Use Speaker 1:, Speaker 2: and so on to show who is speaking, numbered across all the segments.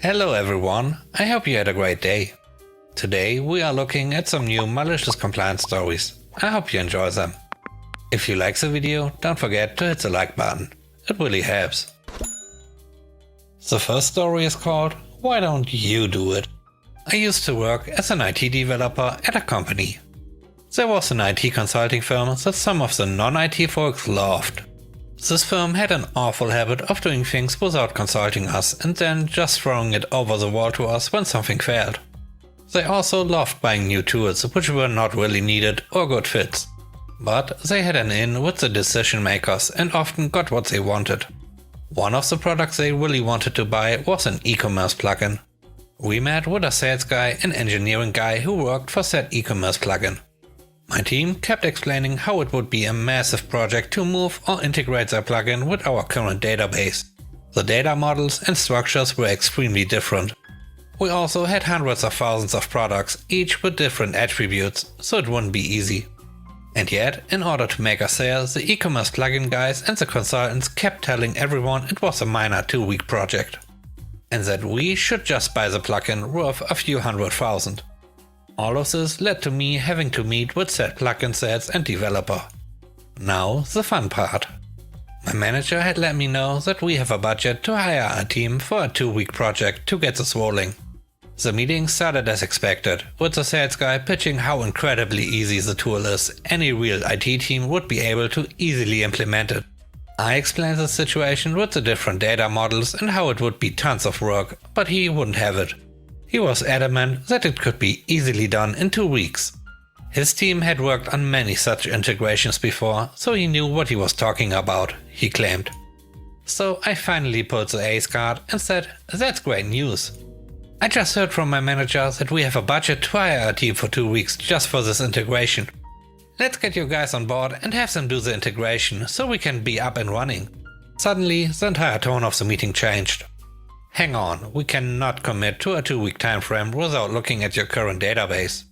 Speaker 1: Hello everyone, I hope you had a great day. Today we are looking at some new malicious compliance stories. I hope you enjoy them. If you like the video, don't forget to hit the like button. It really helps. The first story is called Why Don't You Do It? I used to work as an IT developer at a company. There was an IT consulting firm that some of the non-IT folks loved. This firm had an awful habit of doing things without consulting us and then just throwing it over the wall to us when something failed. They also loved buying new tools which were not really needed or good fits. But they had an in with the decision makers and often got what they wanted. One of the products they really wanted to buy was an e-commerce plugin. We met with a sales guy and engineering guy who worked for said e-commerce plugin. My team kept explaining how it would be a massive project to move or integrate their plugin with our current database. The data models and structures were extremely different. We also had hundreds of thousands of products, each with different attributes, so it wouldn't be easy. And yet, in order to make a sale, the e-commerce plugin guys and the consultants kept telling everyone it was a minor 2-week project. And that we should just buy the plugin worth a few $100,000. All of this led to me having to meet with said plugin sales and developer. Now the fun part. My manager had let me know that we have a budget to hire a team for a 2-week project to get this rolling. The meeting started as expected, with the sales guy pitching how incredibly easy the tool is. Any real IT team would be able to easily implement it. I explained the situation with the different data models and how it would be tons of work, but he wouldn't have it. He was adamant that it could be easily done in 2 weeks. His team had worked on many such integrations before, so he knew what he was talking about, he claimed. So I finally pulled the ace card and said, "That's great news. I just heard from my manager that we have a budget to hire a team for 2 weeks just for this integration. Let's get you guys on board and have them do the integration so we can be up and running." Suddenly, the entire tone of the meeting changed. "Hang on, we cannot commit to a 2-week time frame without looking at your current database.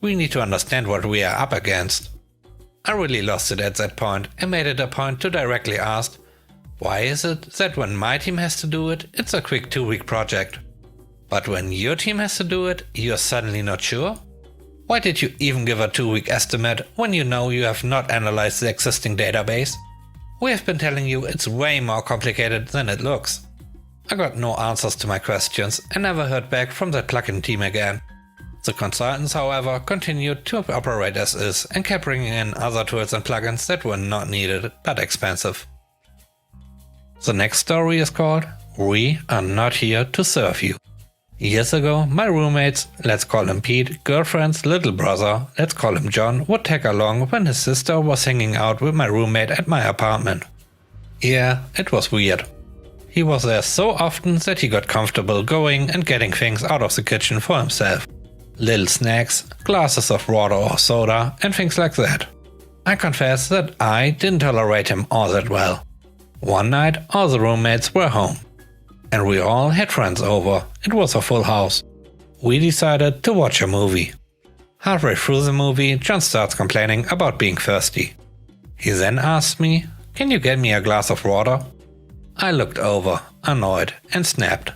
Speaker 1: We need to understand what we are up against." I really lost it at that point and made it a point to directly ask, why is it that when my team has to do it, it's a quick 2-week project? But when your team has to do it, you're suddenly not sure? Why did you even give a 2-week estimate when you know you have not analyzed the existing database? We have been telling you it's way more complicated than it looks. I got no answers to my questions and never heard back from the plugin team again. The consultants, however, continued to operate as is and kept bringing in other tools and plugins that were not needed but expensive. The next story is called We Are Not Here to Serve You. Years ago, my roommate's, let's call him Pete, girlfriend's little brother, let's call him John, would tag along when his sister was hanging out with my roommate at my apartment. Yeah, it was weird. He was there so often that he got comfortable going and getting things out of the kitchen for himself. Little snacks, glasses of water or soda and things like that. I confess that I didn't tolerate him all that well. One night all the roommates were home. And we all had friends over. It was a full house. We decided to watch a movie. Halfway through the movie, John starts complaining about being thirsty. He then asks me, "Can you get me a glass of water?" I looked over, annoyed, and snapped.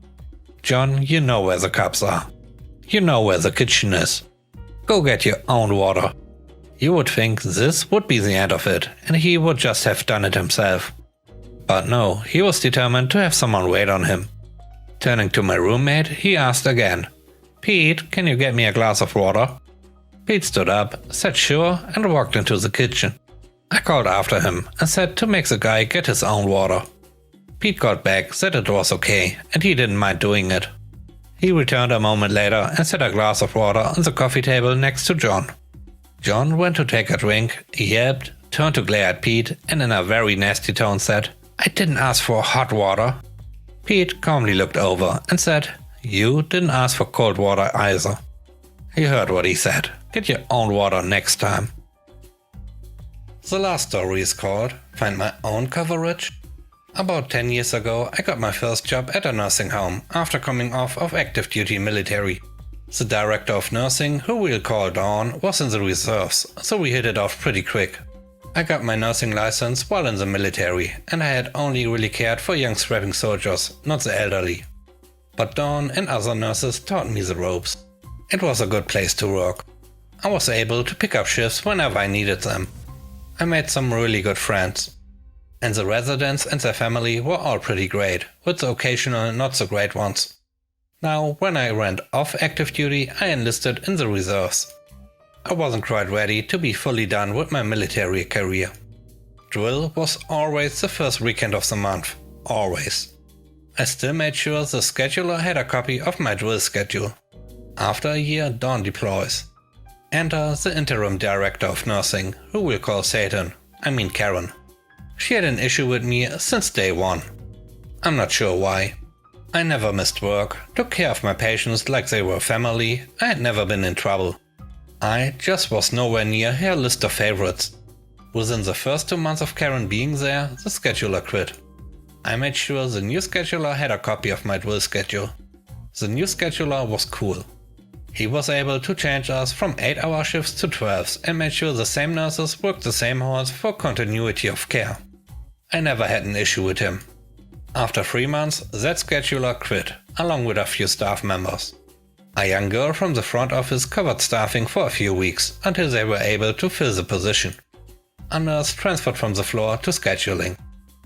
Speaker 1: "John, you know where the cups are. You know where the kitchen is. Go get your own water." You would think this would be the end of it, and he would just have done it himself. But no, he was determined to have someone wait on him. Turning to my roommate, he asked again, "Pete, can you get me a glass of water?" Pete stood up, said sure, and walked into the kitchen. I called after him and said to make the guy get his own water. Pete got back, said it was okay, and he didn't mind doing it. He returned a moment later and set a glass of water on the coffee table next to John. John went to take a drink, yelped, turned to glare at Pete, and in a very nasty tone said, "I didn't ask for hot water." Pete calmly looked over and said, "You didn't ask for cold water either." You heard what he said. Get your own water next time. The last story is called Find My Own Coverage. About 10 years ago, I got my first job at a nursing home after coming off of active duty military. The director of nursing, who we'll call Dawn, was in the reserves, so we hit it off pretty quick. I got my nursing license while in the military, and I had only really cared for young strapping soldiers, not the elderly. But Dawn and other nurses taught me the ropes. It was a good place to work. I was able to pick up shifts whenever I needed them. I made some really good friends. And the residents and their family were all pretty great, with the occasional not so great ones. Now, when I went off active duty, I enlisted in the reserves. I wasn't quite ready to be fully done with my military career. Drill was always the first weekend of the month. Always. I still made sure the scheduler had a copy of my drill schedule. After a year, Dawn deploys. Enter the interim director of nursing, who we'll call Satan. I mean Karen. She had an issue with me since day one. I'm not sure why. I never missed work, took care of my patients like they were family, I had never been in trouble. I just was nowhere near her list of favorites. Within the first 2 months of Karen being there, the scheduler quit. I made sure the new scheduler had a copy of my drill schedule. The new scheduler was cool. He was able to change us from 8-hour shifts to 12s and made sure the same nurses worked the same halls for continuity of care. I never had an issue with him. After 3 months, that scheduler quit, along with a few staff members. A young girl from the front office covered staffing for a few weeks until they were able to fill the position. A nurse transferred from the floor to scheduling.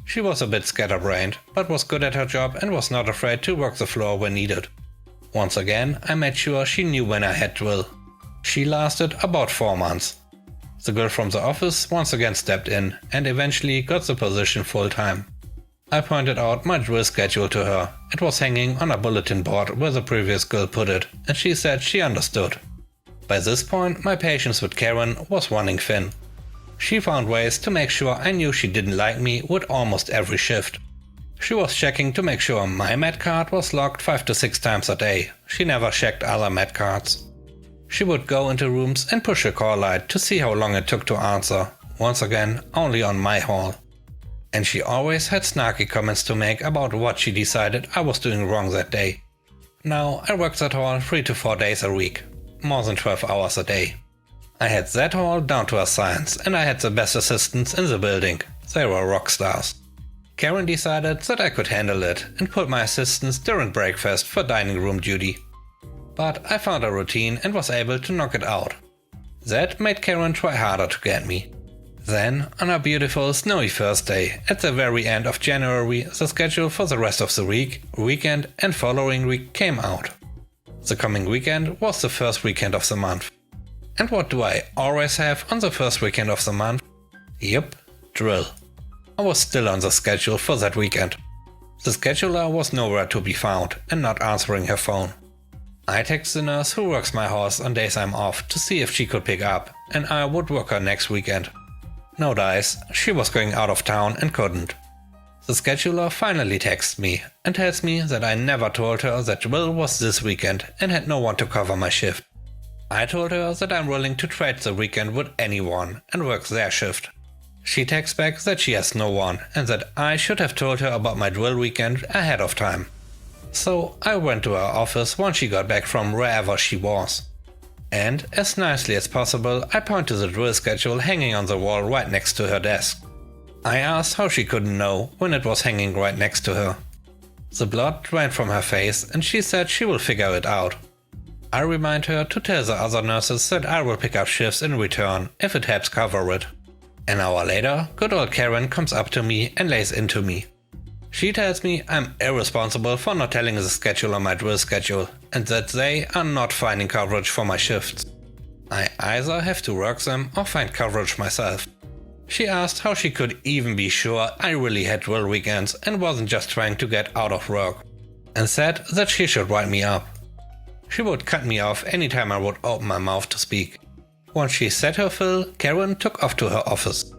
Speaker 1: She was a bit scatterbrained, but was good at her job and was not afraid to work the floor when needed. Once again, I made sure she knew when I had drill. She lasted about 4 months. The girl from the office once again stepped in and eventually got the position full time. I pointed out my drill schedule to her. It was hanging on a bulletin board where the previous girl put it, and she said she understood. By this point, my patience with Karen was running thin. She found ways to make sure I knew she didn't like me with almost every shift. She was checking to make sure my med card was logged 5 to 6 times a day. She never checked other med cards. She would go into rooms and push a call light to see how long it took to answer, once again only on my hall. And she always had snarky comments to make about what she decided I was doing wrong that day. Now I worked that hall 3 to 4 days a week, more than 12 hours a day. I had that hall down to a science and I had the best assistants in the building. They were rock stars. Karen decided that I could handle it and put my assistants during breakfast for dining room duty. But I found a routine and was able to knock it out. That made Karen try harder to get me. Then, on a beautiful snowy first day, at the very end of January, the schedule for the rest of the week, weekend and following week came out. The coming weekend was the first weekend of the month. And what do I always have on the first weekend of the month? Yep, drill. I was still on the schedule for that weekend. The scheduler was nowhere to be found and not answering her phone. I text the nurse who works my house on days I'm off to see if she could pick up, and I would work her next weekend. No dice, she was going out of town and couldn't. The scheduler finally texts me and tells me that I never told her that drill was this weekend and had no one to cover my shift. I told her that I'm willing to trade the weekend with anyone and work their shift. She texts back that she has no one and that I should have told her about my drill weekend ahead of time. So I went to her office once she got back from wherever she was. And, as nicely as possible, I point to the drill schedule hanging on the wall right next to her desk. I asked how she couldn't know when it was hanging right next to her. The blood drained from her face and she said she will figure it out. I remind her to tell the other nurses that I will pick up shifts in return if it helps cover it. An hour later, good old Karen comes up to me and lays into me. She tells me I'm irresponsible for not telling the scheduler my drill schedule and that they are not finding coverage for my shifts. I either have to work them or find coverage myself. She asked how she could even be sure I really had drill weekends and wasn't just trying to get out of work, and said that she should write me up. She would cut me off anytime I would open my mouth to speak. Once she said her fill, Karen took off to her office.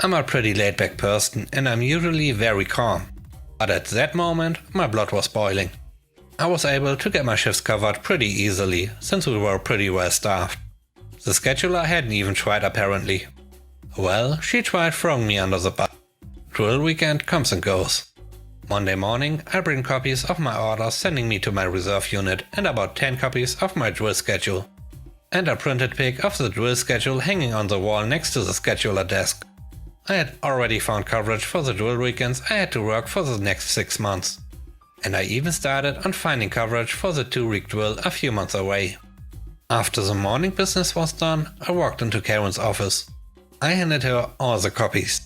Speaker 1: I'm a pretty laid-back person and I'm usually very calm. But at that moment, my blood was boiling. I was able to get my shifts covered pretty easily, since we were pretty well staffed. The scheduler hadn't even tried apparently. Well, she tried throwing me under the bus. Drill weekend comes and goes. Monday morning, I bring copies of my orders sending me to my reserve unit and about 10 copies of my drill schedule. And a printed pic of the drill schedule hanging on the wall next to the scheduler desk. I had already found coverage for the drill weekends I had to work for the next 6 months. And I even started on finding coverage for the 2-week drill a few months away. After the morning business was done, I walked into Karen's office. I handed her all the copies,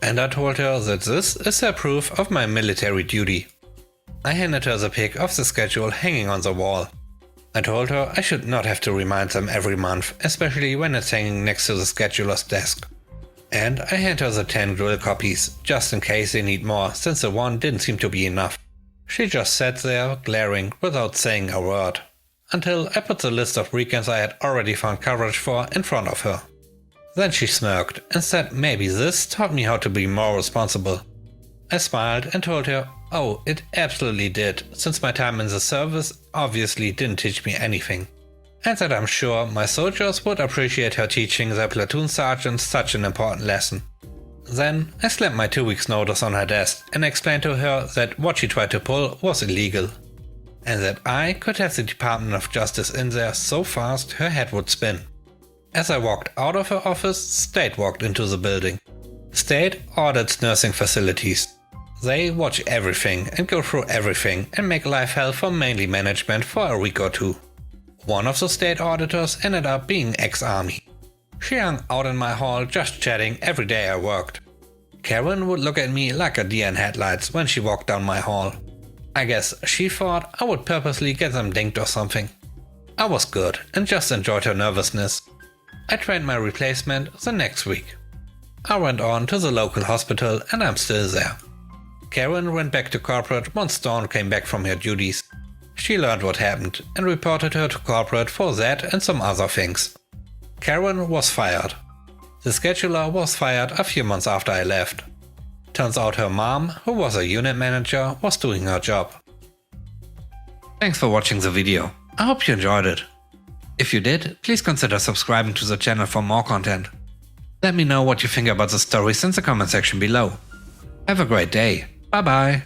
Speaker 1: and I told her that this is her proof of my military duty. I handed her the pic of the schedule hanging on the wall. I told her I should not have to remind them every month, especially when it's hanging next to the scheduler's desk. And I handed her the 10 drill copies, just in case they need more, since the one didn't seem to be enough. She just sat there, glaring, without saying a word, until I put the list of weekends I had already found coverage for in front of her. Then she smirked and said maybe this taught me how to be more responsible. I smiled and told her, oh, it absolutely did, since my time in the service obviously didn't teach me anything, and that I'm sure my soldiers would appreciate her teaching their platoon sergeants such an important lesson. Then I slammed my 2 weeks notice on her desk and explained to her that what she tried to pull was illegal, and that I could have the Department of Justice in there so fast her head would spin. As I walked out of her office, State walked into the building. State audits nursing facilities. They watch everything and go through everything and make life hell for mainly management for a week or two. One of the state auditors ended up being ex-army. She hung out in my hall just chatting every day I worked. Karen would look at me like a deer in headlights when she walked down my hall. I guess she thought I would purposely get them dinged or something. I was good and just enjoyed her nervousness. I trained my replacement the next week. I went on to the local hospital and I'm still there. Karen went back to corporate once Dawn came back from her duties. She learned what happened and reported her to corporate for that and some other things. Karen was fired. The scheduler was fired a few months after I left. Turns out her mom, who was a unit manager, was doing her job. Thanks for watching the video. I hope you enjoyed it. If you did, please consider subscribing to the channel for more content. Let me know what you think about the stories in the comment section below. Have a great day. Bye bye.